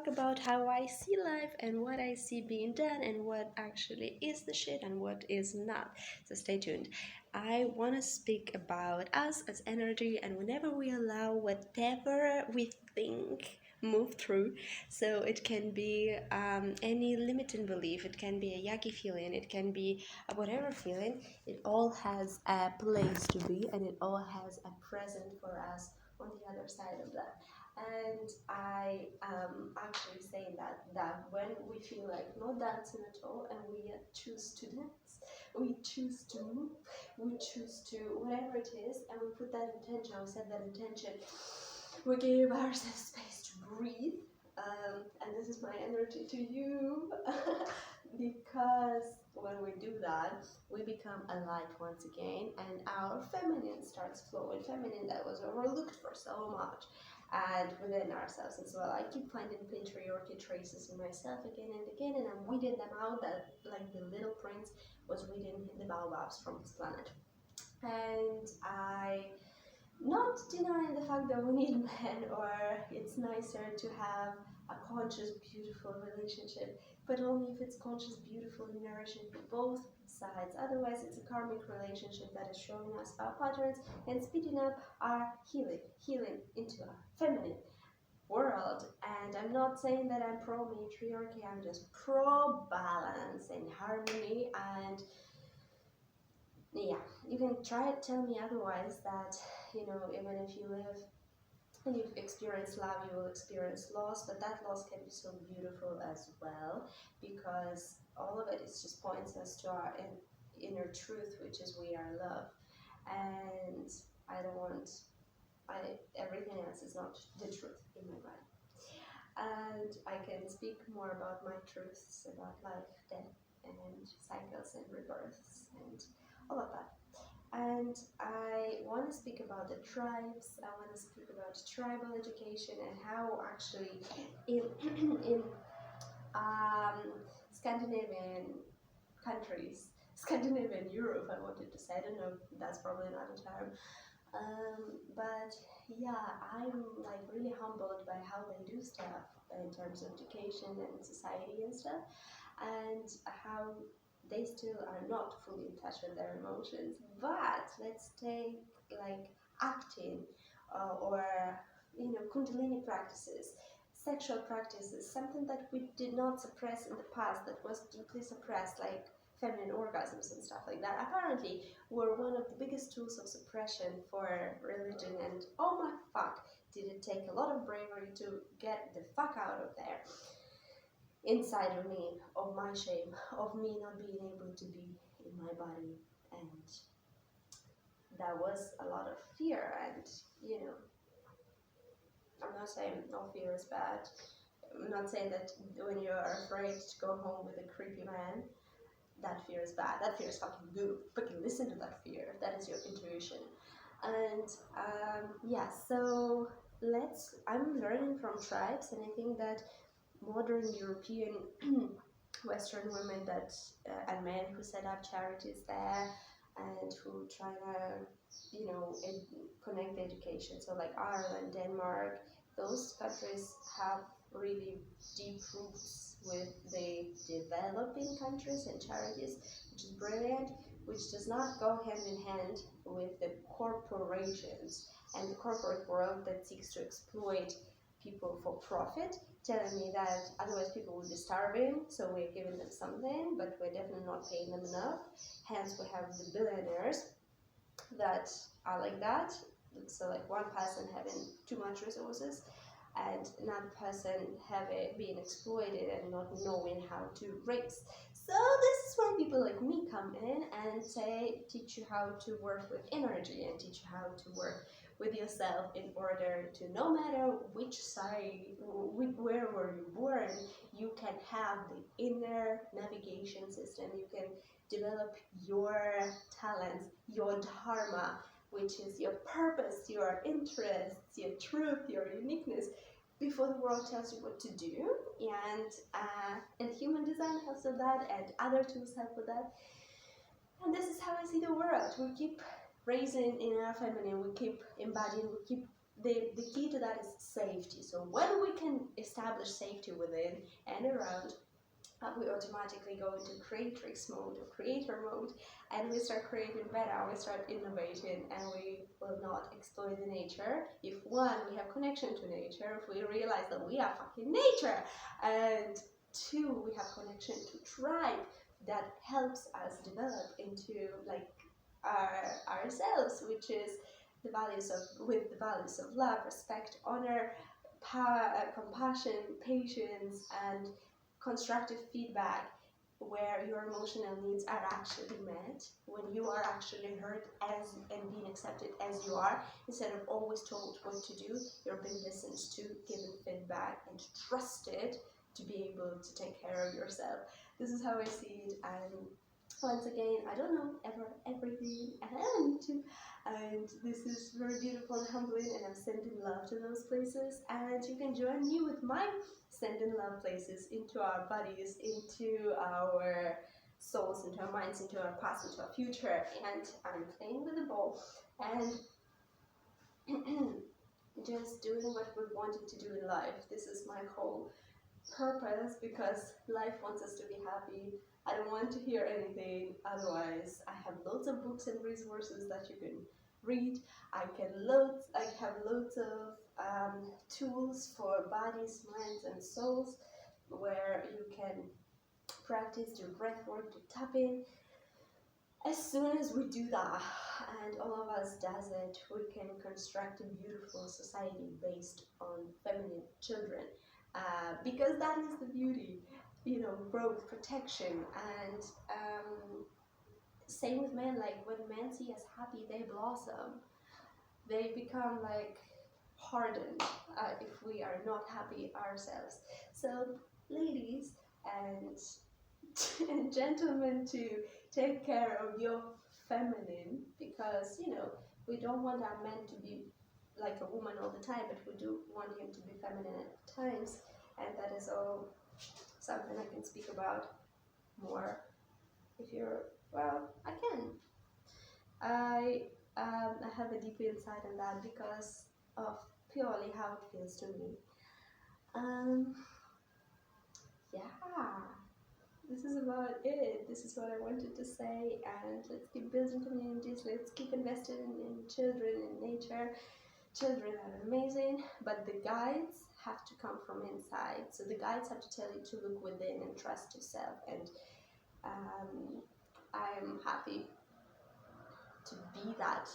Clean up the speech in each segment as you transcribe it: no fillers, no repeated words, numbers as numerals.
talk about how I see life and what I see being done and what actually is the shit and what is not. So stay tuned. I want to speak about us as energy and whenever we allow whatever we think move through. So it can be any limiting belief, it can be a yucky feeling, it can be a whatever feeling. It all has a place to be and it all has a present for us on the other side of that. And I am actually saying that when we feel like no dancing at all and we choose to dance, we choose to move, we choose to whatever it is, and we put that intention, we set that intention, we give ourselves space to breathe. And this is my energy to you because when we do that, we become alive once again, and our feminine starts flowing. Feminine that was overlooked for so much, and within ourselves as well. I keep finding patriarchy traces in myself again and again, and I'm weeding them out. That like the little prince was weeding the baobabs from his planet, and I not denying the fact that we need men or it's nicer to have a conscious, beautiful relationship, but only if it's conscious, beautiful, and nourishing for both sides. Otherwise, it's a karmic relationship that is showing us our patterns and speeding up our healing into a feminine world. And I'm not saying that I'm pro matriarchy, I'm just pro balance and harmony. And yeah, you can try to tell me otherwise that, even if you live and you've experienced love, you will experience loss, but that loss can be so beautiful as well because all of it is just points us to our inner truth, which is we are love. And I don't want, everything else is not the truth in my body. And I can speak more about my truths about life, death, and cycles and rebirths and all of that. And I want to speak about the tribes. I want to speak about tribal education and how actually in in um, Scandinavian countries, Scandinavian Europe, I wanted to say. I don't know. That's probably not a term. But yeah, I'm like really humbled by how they do stuff in terms of education and society and stuff, and how they still are not fully in touch with their emotions. But let's take like acting or kundalini practices, sexual practices, something that we did not suppress in the past, that was deeply suppressed, like feminine orgasms and stuff like that. Apparently, were one of the biggest tools of suppression for religion. And oh my fuck, did it take a lot of bravery to get the fuck out of there inside of me, of my shame, of me not being able to be in my body. And that was a lot of fear. And I'm not saying no fear is bad. I'm not saying that when you're afraid to go home with a creepy man, that fear is bad. That fear is fucking good. Fucking listen to that fear. That is your intuition. And yeah, so I'm learning from tribes, and I think that modern European Western women and men who set up charities there and who try to, connect the education. So like Ireland, Denmark, those countries have really deep roots with the developing countries and charities, which is brilliant, which does not go hand in hand with the corporations and the corporate world that seeks to exploit people for profit, telling me that otherwise people will be starving, so we're giving them something, but we're definitely not paying them enough. Hence, we have the billionaires that are like that. So, like one person having too much resources, and another person being exploited and not knowing how to raise. So this is where people like me come in and teach you how to work with energy and teach you how to work with yourself in order to, no matter which side, where were you born, you can have the inner navigation system. You can develop your talents, your dharma, which is your purpose, your interests, your truth, your uniqueness, before the world tells you what to do. And human design helps with that, and other tools help with that. And this is how I see the world. We keep raising in our feminine, we keep embodying, we keep the key to that is safety. So when we can establish safety within and around, we automatically go into creatrix mode or creator mode, and we start creating better, we start innovating, and we will not exploit the nature. If one, we have connection to nature, if we realize that we are fucking nature, and two, we have connection to tribe that helps us develop into like ourselves, which is the values of with the values of love, respect, honor, power, compassion, patience, and constructive feedback, where your emotional needs are actually met, when you are actually heard as and being accepted as you are, instead of always told what to do, you're being listened to, given feedback, and trusted to be able to take care of yourself. This is how I see it, and once again, I don't know everything and this is very beautiful and humbling, and I'm sending love to those places, and you can join me with my sending love places into our bodies, into our souls, into our minds, into our past, into our future. And I'm playing with the ball and just doing what we wanted to do in life. This is my whole purpose, because life wants us to be happy. I don't want to hear anything otherwise. I have loads of books and resources that you can read. I have loads of tools for bodies, minds, and souls, where you can practice, do breath work, do tapping. As soon as we do that, and all of us does it, we can construct a beautiful society based on feminine children, because that is the beauty, growth, protection, and same with men. Like when men see us happy, they blossom. They become like hardened if we are not happy ourselves. So, ladies and and gentlemen, to take care of your feminine, because we don't want our men to be like a woman all the time, but we do want him to be feminine at times, and that is all something I can speak about more. If you're I can. I have a deep insight on that because of purely how it feels to me. Um, yeah, this is about it. This is what I wanted to say, and let's keep building communities. Let's keep investing in children, in nature. Children are amazing, but the guides have to come from inside. So the guides have to tell you to look within and trust yourself. And I'm happy to be that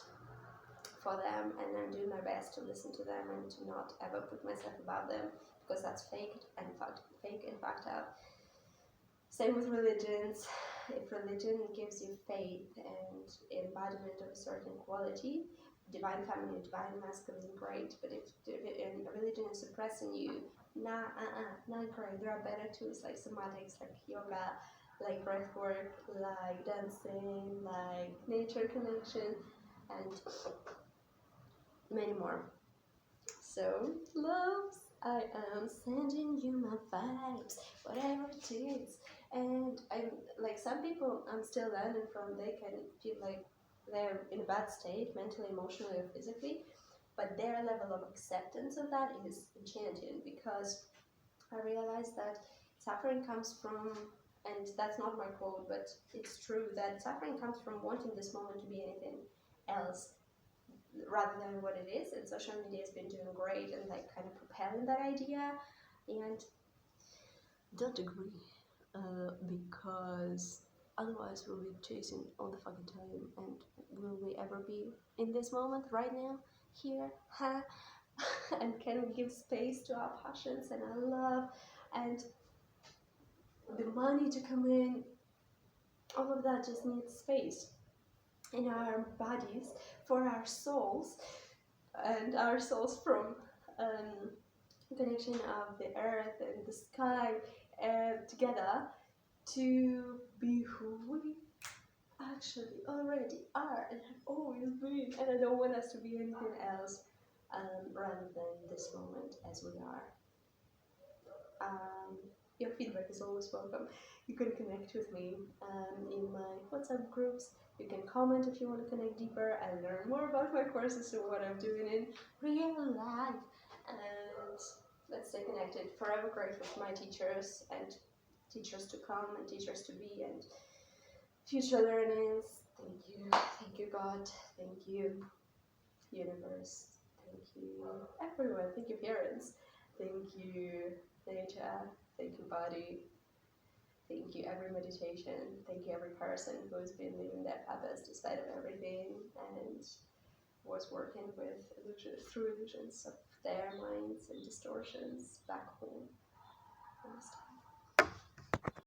for them, and I'm doing my best to listen to them and to not ever put myself above them, because that's fake and fucked up. Same with religions. If religion gives you faith and embodiment of a certain quality, divine feminine, divine masculine, great. But if religion is suppressing you, not great. There are better tools like somatics, like yoga, like breath work, like dancing, like nature connection, and many more. So, loves, I am sending you my vibes, whatever it is. And I'm like, some people I'm still learning from, they can feel like they're in a bad state, mentally, emotionally, or physically, but their level of acceptance of that is enchanting, because I realized that suffering comes from, and that's not my quote, but it's true, that suffering comes from wanting this moment to be anything else rather than what it is. And social media has been doing great and like kind of propelling that idea. And don't agree, because otherwise we'll be chasing all the fucking time, and will we ever be in this moment right now, here, and can we give space to our passions and our love and the money to come in? All of that just needs space in our bodies for our souls, and our souls from connection of the earth and the sky together to be who we actually already are and have always been. And I don't want us to be anything else rather than this moment as we are. Your feedback is always welcome. You can connect with me in my WhatsApp groups. You can comment if you want to connect deeper and learn more about my courses and what I'm doing in real life. And let's stay connected. Forever grateful for my teachers and teachers to come and teachers to be and future learnings. Thank you God, thank you universe, thank you everyone, thank you parents, thank you nature, thank you body, thank you every meditation, thank you every person who's been living their purpose despite of everything and was working with through illusions of their minds and distortions back home. Namaste.